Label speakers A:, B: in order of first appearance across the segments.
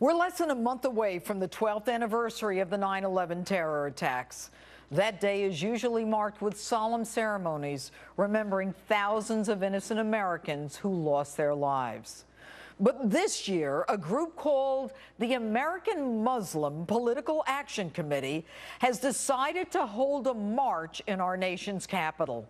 A: We're less than a month away from the 12th anniversary of the 9/11 terror attacks. That day is usually marked with solemn ceremonies, remembering thousands of innocent Americans who lost their lives. But this year, a group called the American Muslim Political Action Committee has decided to hold a march in our nation's capital.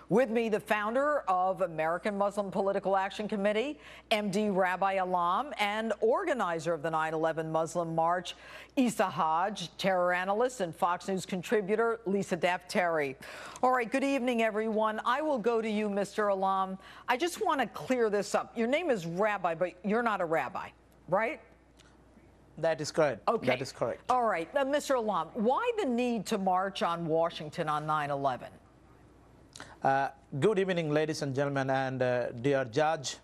A: With me, the founder of American Muslim Political Action Committee, MD Rabbi Alam, and organizer of the 9/11 Muslim March, Issa Hajj, terror analyst and Fox News contributor, Lisa Daftari. All right, good evening, everyone. I will go to you, Mr. Alam. I just want to clear this up. Your name is Rabbi, but you're not a rabbi, right?
B: That is correct.
A: Okay.
B: That is correct.
A: All right. Mr. Alam, why the need to march on Washington on 9/11?
B: Good evening, ladies and gentlemen, and dear Judge.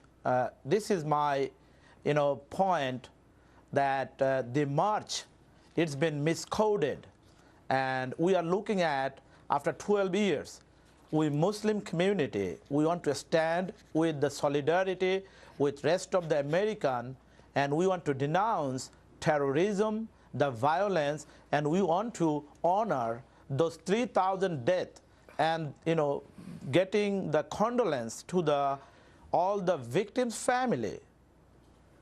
B: This is my, point that the march, it's been miscoded, and we are looking at, after 12 years, we Muslim community, we want to stand with the solidarity with rest of the American, and we want to denounce terrorism, the violence, and we want to honor those 3,000 deaths. And getting the condolence to all the victims' family.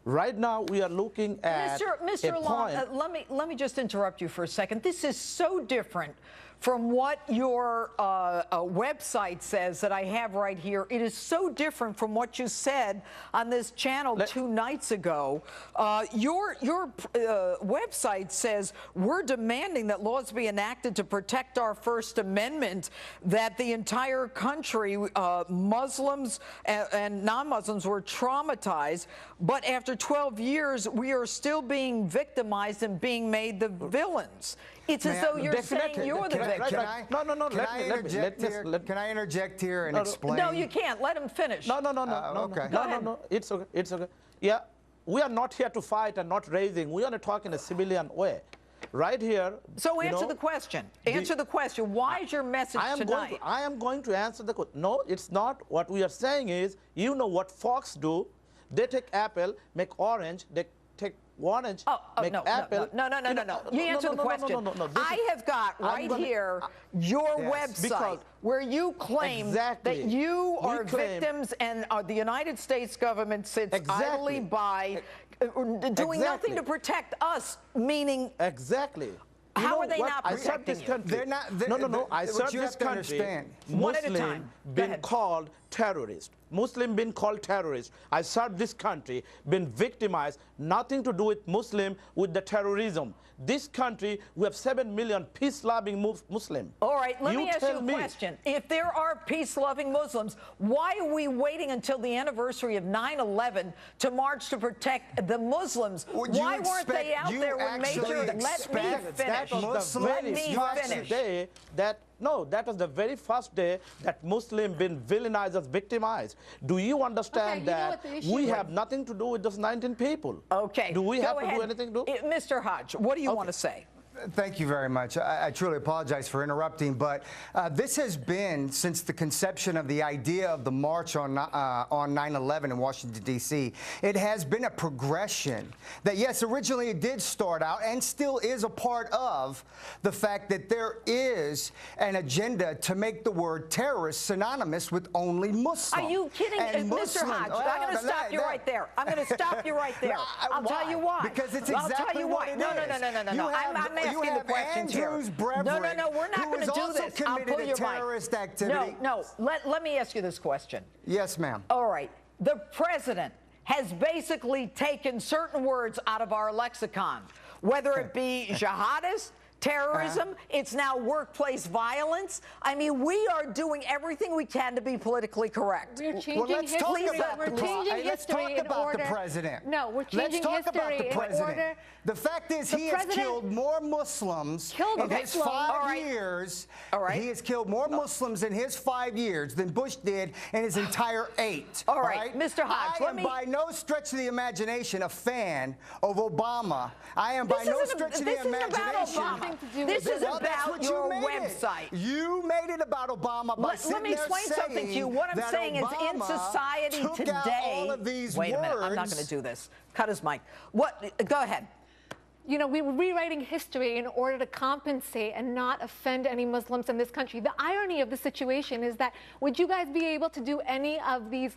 B: Right now, we are looking at
A: Mr. Alam, let me just interrupt you for a second. This is so different from what your website says that I have right here. It is so different from what you said on this channel 2 nights ago. Your website says we're demanding that laws be enacted to protect our First Amendment, that the entire country, Muslims and non-Muslims, were traumatized, but after 12 years, we are still being victimized and being made the villains. It's as though you're saying you're the victim.
C: Can I interject here and explain?
A: No, you can't. Let him finish.
B: No.
C: Okay.
B: No. It's okay. It's okay. Yeah, we are not here to fight and not raising. We want to talk in a civilian way. Right here.
A: So answer the question. Answer the question. Why is your message tonight?
B: I am going to answer the question. No, it's not. What we are saying is, what Fox do. They take apple, make orange. They take orange, make apple.
A: No. You answer the question. I have got right here your website where you claim that you are victims and the United States government sits idly by doing nothing to protect us, meaning...
B: Exactly.
A: How are they not protecting you?
C: They're not.
B: No. I serve this country.
A: One at a time.
B: Been called terrorist. Muslim been called terrorist. I serve this country, been victimized. Nothing to do with Muslim, with the terrorism. This country, we have 7 million peace-loving Muslim.
A: All right, let me ask you a question. If there are peace-loving Muslims, why are we waiting until the anniversary of 9/11 to march to protect the Muslims? Why weren't they out there when Major... Let me finish.
B: That was the very first day that Muslim been villainized as victimized. Do you understand that we have nothing to do with those 19 people?
A: Okay.
B: Do we have to do anything to do?
A: Mr. Hajj, what do you want to say?
C: Thank you very much. I truly apologize for interrupting, but this has been since the conception of the idea of the march on 9/11 in Washington, D.C. It has been a progression that, yes, originally it did start out and still is a part of the fact that there is an agenda to make the word terrorist synonymous with only Muslim.
A: Are you kidding? Mr. Hajj, I'm going to stop you right there. I'm going to stop you right there. I'll tell you why.
C: Because it's exactly what it is.
A: No. I'm asking the questions here. No, we're not going to do this. I'll pull your
C: terrorist activity.
A: No. Let me ask you this question.
C: Yes, ma'am.
A: All right. The president has basically taken certain words out of our lexicon, whether it be jihadist, terrorism, it's now workplace violence. I mean, we are doing everything we can to be politically correct.
D: We're changing history.
C: Let's talk about the president.
D: No, we're changing history in order.
C: The fact is, he has killed more Muslims in his 5 years. He has killed more Muslims in his 5 years than Bush did in his entire 8.
A: All right, Mr. Hajj,
C: I am by no stretch of the imagination a fan of Obama. I am by no stretch of the imagination
D: nothing to do
A: This
D: with
A: is
D: it.
C: Well, that's
A: about
C: what you
A: your
C: made
A: website.
C: It. You made it about Obama by
A: Let me explain something to you. What I'm saying is, in society today.
C: All of these
A: wait a minute. I'm not
C: words.
A: going to do this. Cut his mic. What? Go ahead.
D: You know, we were rewriting history in order to compensate and not offend any Muslims in this country. The irony of the situation is that would you guys be able to do any of these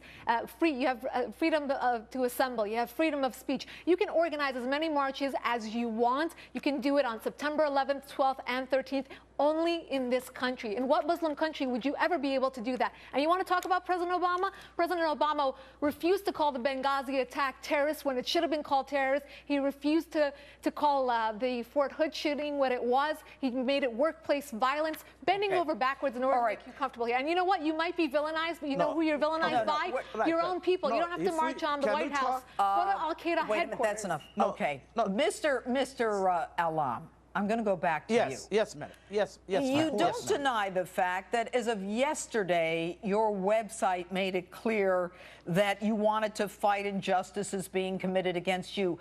D: you have freedom to assemble, you have freedom of speech. You can organize as many marches as you want. You can do it on September 11th, 12th, and 13th. Only in this country. In what Muslim country would you ever be able to do that? And you want to talk about President Obama? President Obama refused to call the Benghazi attack terrorist when it should have been called terrorist. He refused to call the Fort Hood shooting what it was. He made it workplace violence, bending over backwards in order to make you comfortable here. And you know what? You might be villainized, but you know who you're villainized by? Your own people. You don't have to march on the White House for the Al-Qaeda
A: Wait a
D: headquarters.
A: minute, that's enough. Okay. Mr. Alam, I'm going to go back to you.
B: Yes, madam. Yes,
A: You
B: ma'am.
A: don't deny the fact that as of yesterday, your website made it clear that you wanted to fight injustices being committed against you.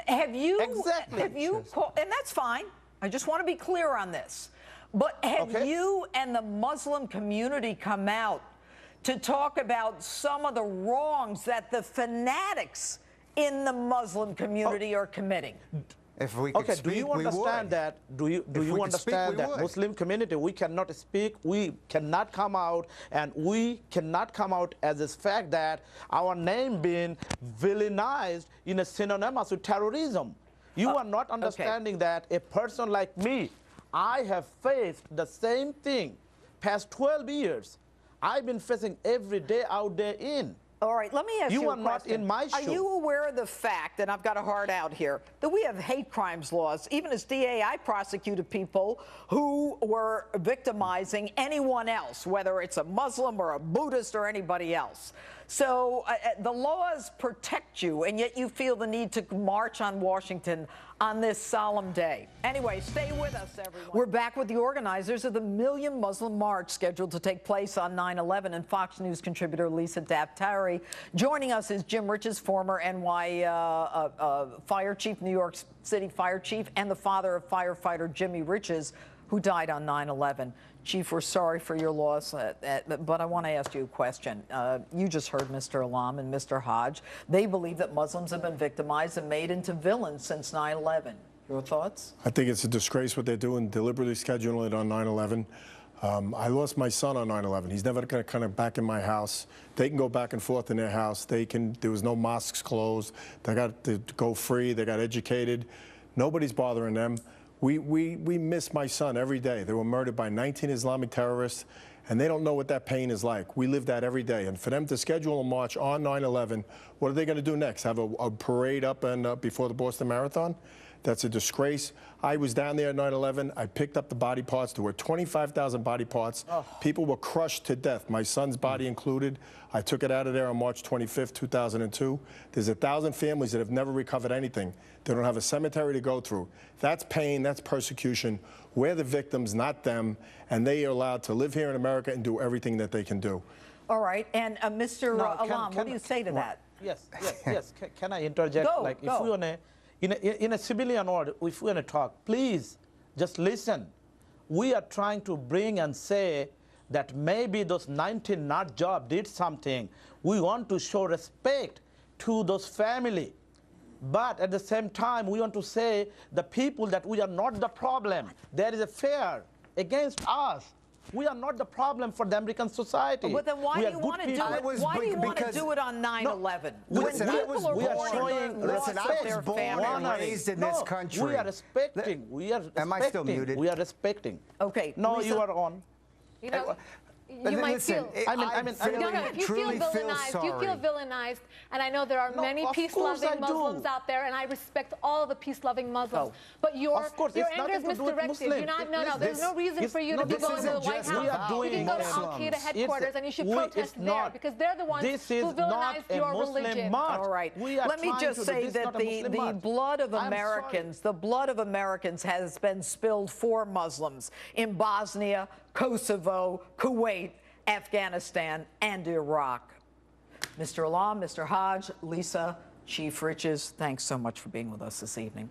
A: Have you?
B: Exactly.
A: Have you? And that's fine. I just want to be clear on this. But have you and the Muslim community come out to talk about some of the wrongs that the fanatics in the Muslim community are committing?
C: If we could speak,
B: do you understand that? Do you understand that Muslim community, we cannot speak, we cannot come out, and we cannot come out as this fact that our name being villainized in a synonymous with terrorism. You are not understanding that a person like me, I have faced the same thing past 12 years. I've been facing every day out there in.
A: All right, let me ask you a question.
B: You are not in my shoe.
A: Are you aware of the fact, and I've got a heart out here, that we have hate crimes laws? Even as DA, I prosecuted people who were victimizing anyone else, whether it's a Muslim or a Buddhist or anybody else. So the laws protect you, and yet you feel the need to march on Washington on this solemn day. Anyway, stay with us, everyone. We're back with the organizers of the Million Muslim March scheduled to take place on 9/11, and Fox News contributor Lisa Daftari. Joining us is Jim Riches, former NY fire chief, New York City fire chief, and the father of firefighter Jimmy Riches, who died on 9/11. Chief, we're sorry for your loss, but I want to ask you a question. You just heard Mr. Alam and Mr. Hodge. They believe that Muslims have been victimized and made into villains since 9/11. Your thoughts?
E: I think it's a disgrace what they're doing, deliberately scheduling it on 9/11. I lost my son on 9/11. He's never going to come back in my house. They can go back and forth in their house. There was no mosques closed. They got to go free. They got educated. Nobody's bothering them. We miss my son every day. They were murdered by 19 Islamic terrorists, and they don't know what that pain is like. We live that every day. And for them to schedule a march on 9/11, what are they going to do next? Have a parade up and before the Boston Marathon? That's a disgrace. I was down there at 9/11. I picked up the body parts. There were 25,000 body parts. People were crushed to death, my son's body included. I took it out of there on March 25th, 2002. There's 1,000 families that have never recovered anything. They don't have a cemetery to go through. That's pain, that's persecution. We're the victims, not them, and they are allowed to live here in America and do everything that they can do.
A: All right, and Mr. Alam, what do you say to that?
B: Yes. Can I interject?
A: Go,
B: like,
A: go.
B: if we want to, in a civilian order, if we want to talk, please just listen. We are trying to bring and say that maybe those 19 nut job did something. We want to show respect to those family. But at the same time, we want to say the people that we are not the problem. There is a fear against us. We are not the problem for the American society.
A: But then why do you want to do it? Why do you want to do it on 9/11?
C: Listen, I was
B: we are showing
C: listen, I was born and raised in this country.
B: We are respecting. We are respecting.
C: Am I still muted?
B: We are respecting.
A: Okay.
B: No,
A: Lisa,
B: you are on.
D: You know, you might feel.
B: I mean,
D: No, if you feel villainized, you feel villainized, and I know there are many peace-loving Muslims out there, and I respect all the peace-loving Muslims. But your anger is misdirected. You're not. No. There's no reason for you to be going to the White House. You can go to Al-Qaeda headquarters, and you should protest there because they're the ones who villainized your religion.
A: All right. Let me just say that the blood of Americans has been spilled for Muslims in Bosnia, Kosovo, Kuwait, Afghanistan, and Iraq. Mr. Alam, Mr. Hodge, Lisa, Chief Riches, thanks so much for being with us this evening.